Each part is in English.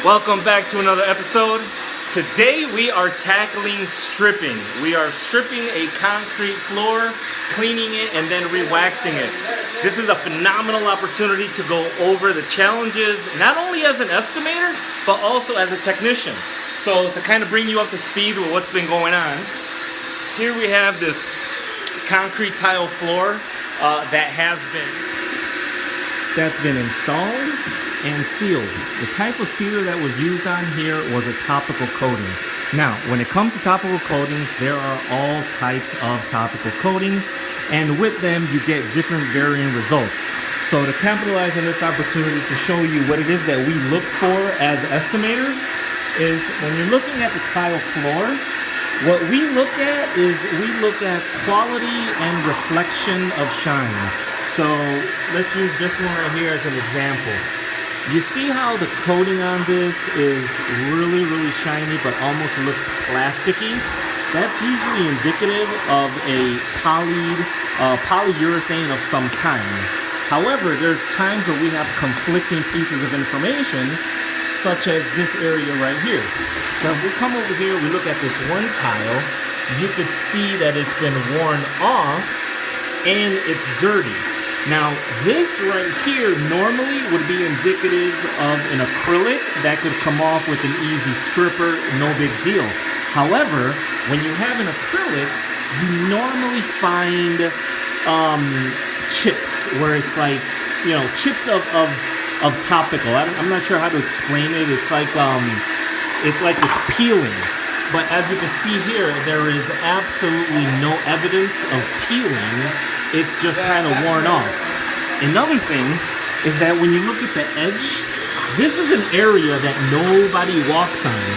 Welcome back to another episode. Today we are tackling stripping. We are stripping a concrete floor, cleaning it, and then re-waxing it. This is a phenomenal opportunity to go over the challenges, not only as an estimator, but also as a technician. So to kind of bring you up to speed with what's been going on, here we have this concrete tile floor that's been installed and sealed. The type of sealer that was used on here was a topical coating. Now, when it comes to topical coatings, there are all types of topical coatings, and with them you get different varying results. So to capitalize on this opportunity to show you what it is that we look for as estimators is when you're looking at the tile floor, what we look at is we look at quality and reflection of shine. So let's use this one right here as an example. You see how the coating on this is really shiny but almost looks plasticky? That's usually indicative of a polyurethane of some kind. However, there's times where we have conflicting pieces of information, such as this area right here. So if we come over here, we look at this one tile, you could see that it's been worn off and it's dirty. Now, this right here normally would be indicative of an acrylic that could come off with an easy stripper, no big deal. However, when you have an acrylic, you normally find chips, where it's like, you know, chips of topical. I'm not sure how to explain it. It's like it's peeling. But as you can see here, there is absolutely no evidence of peeling. It's just kind of worn off. Another thing is that when you look at the edge, this is an area that nobody walks on.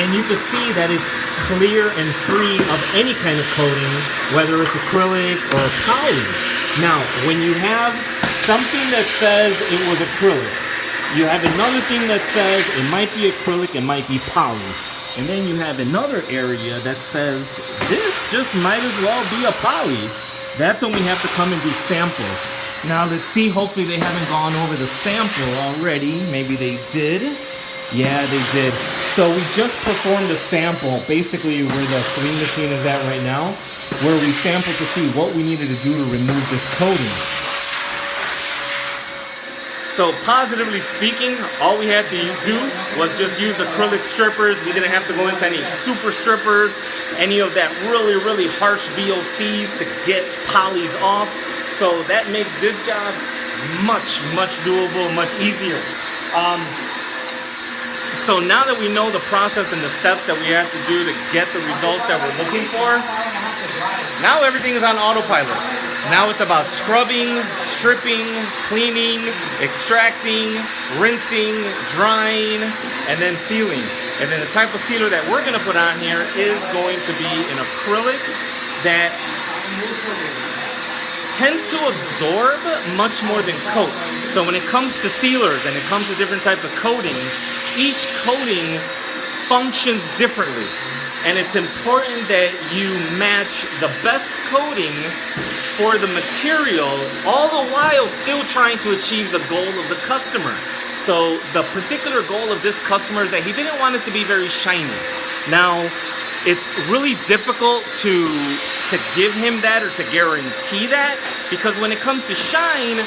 And you can see that it's clear and free of any kind of coating, whether it's acrylic or poly. Now, when you have something that says it was acrylic, you have another thing that says it might be acrylic, it might be poly. And then you have another area that says this just might as well be a poly. That's when we have to come and do samples. Now let's see, hopefully they haven't gone over the sample already. Maybe they did. Yeah, they did. So we just performed a sample, basically where the screen machine is at right now, where we sampled to see what we needed to do to remove this coating. So positively speaking, all we had to do was just use acrylic strippers. We didn't have to go into any super strippers, any of that really harsh VOCs to get polys off. So that makes this job much doable, much easier. So now that we know the process and the steps that we have to do to get the results that we're looking for, now everything is on autopilot. Now it's about scrubbing, stripping, cleaning, extracting, rinsing, drying, and then sealing. And then the type of sealer that we're going to put on here is going to be an acrylic that tends to absorb much more than coat. So when it comes to sealers and it comes to different types of coatings, each coating functions differently. And it's important that you match the best coating for the material, all the while still trying to achieve the goal of the customer. So the particular goal of this customer is that he didn't want it to be very shiny. Now, it's really difficult to give him that or to guarantee that, because when it comes to shine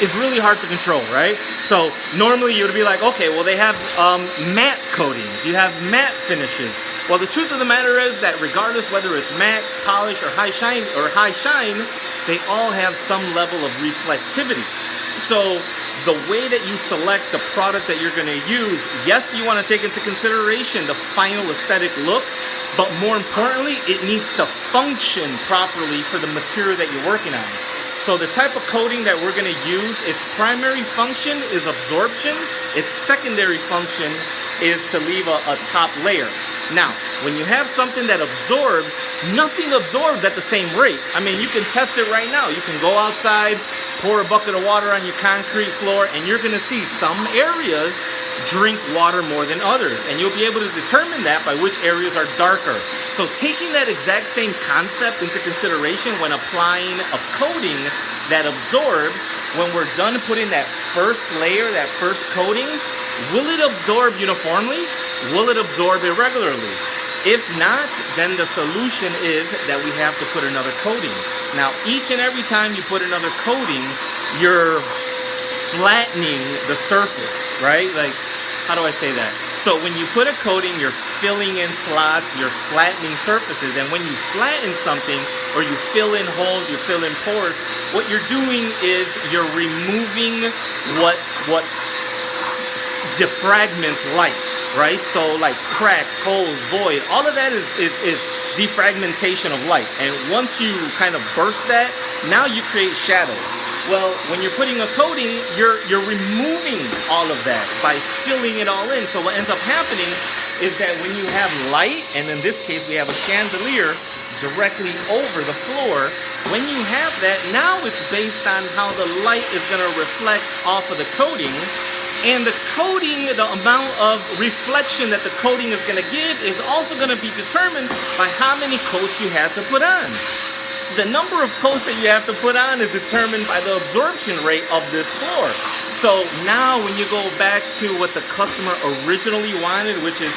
is really hard to control, right? So normally you would be like, okay, well they have matte coatings, you have matte finishes. Well, the truth of the matter is that regardless whether it's matte, polish, or high shine, they all have some level of reflectivity. So the way that you select the product that you're going to use, yes, you want to take into consideration the final aesthetic look, but more importantly, it needs to function properly for the material that you're working on. So the type of coating that we're going to use, its primary function is absorption. Its secondary function is to leave a top layer. Now, when you have something that absorbs, nothing absorbs at the same rate. I mean, you can test it right now. You can go outside, pour a bucket of water on your concrete floor, and you're going to see some areas drink water more than others. And you'll be able to determine that by which areas are darker. So taking that exact same concept into consideration when applying a coating that absorbs, when we're done putting that first layer, that first coating, Will it absorb uniformly? Will it absorb irregularly? If not, then the solution is that we have to put another coating. Now, each and every time you put another coating, you're flattening the surface, right? Like, how do I say that? So when you put a coating, you're filling in slots, you're flattening surfaces, and when you flatten something, or you fill in holes, you fill in pores, what you're doing is you're removing what defragments light. Right? So like cracks, holes, void, all of that is defragmentation of light. And once you kind of burst that, now you create shadows. Well, when you're putting a coating, you're removing all of that by filling it all in. So what ends up happening is that when you have light, and in this case we have a chandelier directly over the floor, when you have that, now it's based on how the light is going to reflect off of the coating. And the coating, the amount of reflection that the coating is going to give is also going to be determined by how many coats you have to put on. The number of coats that you have to put on is determined by the absorption rate of this floor. So now when you go back to what the customer originally wanted, which is,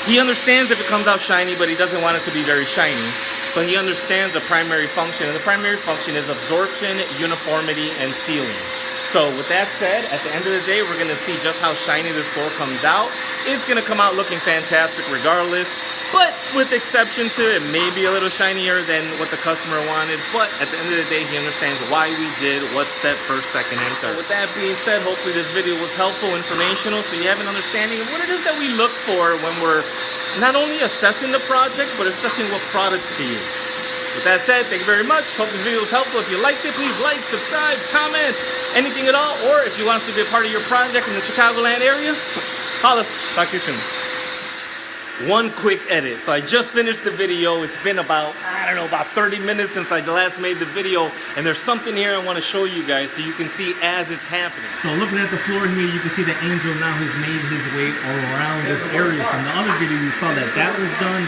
he understands if it comes out shiny, but he doesn't want it to be very shiny. But he understands the primary function, and the primary function is absorption, uniformity, and sealing. So with that said, at the end of the day, we're going to see just how shiny this floor comes out. It's going to come out looking fantastic regardless, but with exception to it may be a little shinier than what the customer wanted. But at the end of the day, he understands why we did what step first, second, and third. So with that being said, hopefully this video was helpful, informational, so you have an understanding of what it is that we look for when we're not only assessing the project, but assessing what products to use. With that said, thank you very much. Hope this video was helpful. If you liked it, please like, subscribe, comment, anything at all. Or if you want us to be a part of your project in the Chicagoland area, call us. Talk to you soon. One quick edit. So I just finished the video. It's been about, I don't know, about 30 minutes since I last made the video. And there's something here I want to show you guys so you can see as it's happening. So looking at the floor here, you can see the angel now has made his way around this area. From the other video, you saw that was done,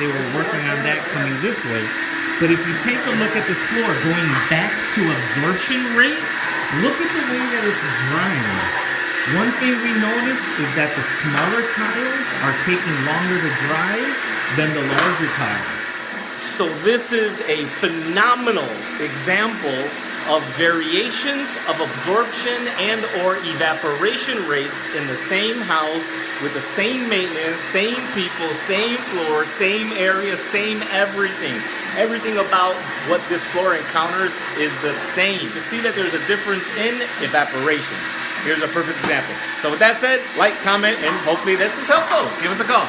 They were working on that coming this way. But if you take a look at this floor, going back to absorption rate, look at the way that it's drying. One thing we noticed is that the smaller tiles are taking longer to dry than the larger tiles. So this is a phenomenal example of variations of absorption and or evaporation rates in the same house with the same maintenance, same people, same floor, same area, same everything. Everything about what this floor encounters is the same. You can see that there's a difference in evaporation. Here's a perfect example. So with that said, like, comment, and hopefully this is helpful. Give us a call.